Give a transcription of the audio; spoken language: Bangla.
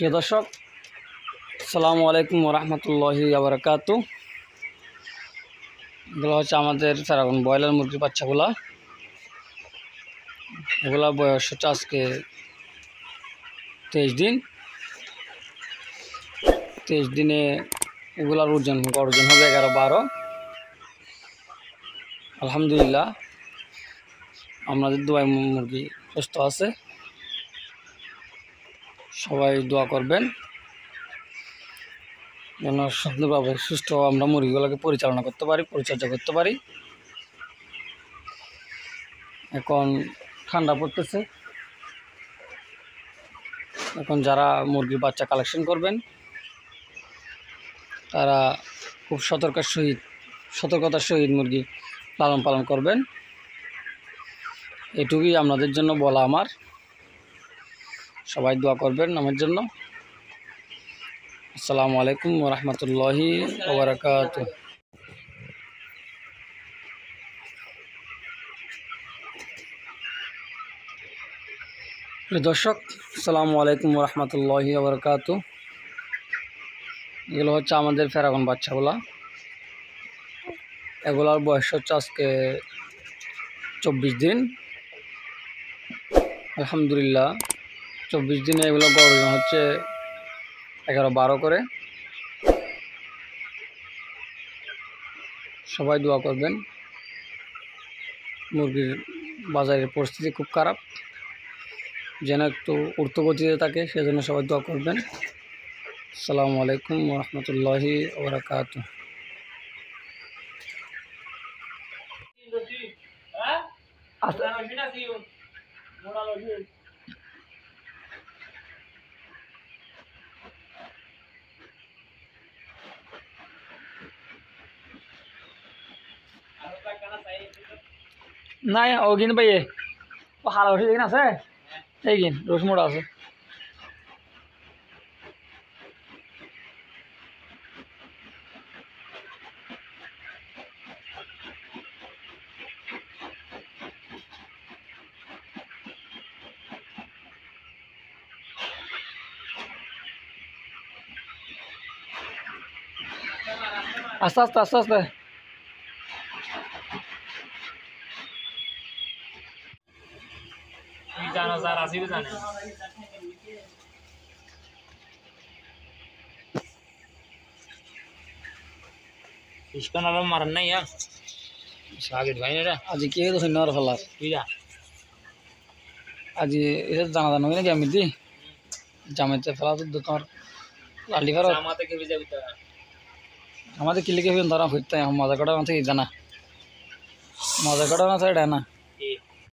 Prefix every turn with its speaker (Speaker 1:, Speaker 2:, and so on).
Speaker 1: প্রিয় দর্শক, আসসালামু আলাইকুম রহমতুল্লাহি আবরাকাতু। এগুলো হচ্ছে আমাদের ফেরাগুন ব্রয়লার মুরগির বাচ্চাগুলা। এগুলা বয়স হচ্ছে আজকে 23 দিন। 23 দিনে এগুলার ওজন হবে 11-12। আলহামদুলিল্লাহ, আমাদের দোয়ায় মুরগি সুস্থ আছে। সবাই দোয়া করবেন যেন সুন্দরভাবে সুস্থ আমরা মুরগিগুলোকে পরিচালনা করতে পারি, পরিচর্যা করতে পারি। এখন ঠান্ডা পড়তেছে, এখন যারা মুরগির বাচ্চা কালেকশন করবেন তারা খুব সতর্কতার সহিত মুরগি লালন পালন করবেন। এটুকুই আপনাদের জন্য বলা আমার। সবাই দোয়া করবেন আমার জন্য। আসসালামু আলাইকুম ওয়া রাহমাতুল্লাহি ওয়া বারাকাতুহু। দর্শক, আসসালামু আলাইকুম ওয়া রাহমাতুল্লাহি ওয়া বারাকাতুহু। এগুলো হচ্ছে আমাদের ফেরাগুন বাচ্চাগুলা। এগুলার বয়স হচ্ছে আজকে 24 দিন। আলহামদুলিল্লাহ, 24 দিনে এগুলো গড় ওজন হচ্ছে 11-12 করে। সবাই দোয়া করবেন। মুরগির বাজারের পরিস্থিতি খুব খারাপ, যেন একটু ঊর্ধ্বগতিতে থাকে, সেজন্য সবাই দোয়া করবেন। আসসালামু আলাইকুম ওয়া রাহমাতুল্লাহি ওয়া বারাকাতুহু। নাই ও কিন্তু ভাই ও হালা উঠে দেখেন আছে, এই কিন রসমোড়া আছে। আস্তে আস্তে আস্তে আস্তে
Speaker 2: জানা যার আসিবে জানে ইসকান আলম মারান নাই সাগির ভাই না
Speaker 1: আজি কে তো নর ফলার
Speaker 2: তুইরা
Speaker 1: আজি এটা জানা জানো নাকি আমি দি জামাইতে ফেলা তো তোমার লালি ফেরত
Speaker 2: আমাতে কে যাবি তা
Speaker 1: আমাদের কিলিকে ফিন ধরা হইতে মজা করা না থেকে জানা মজা করা না এটা না।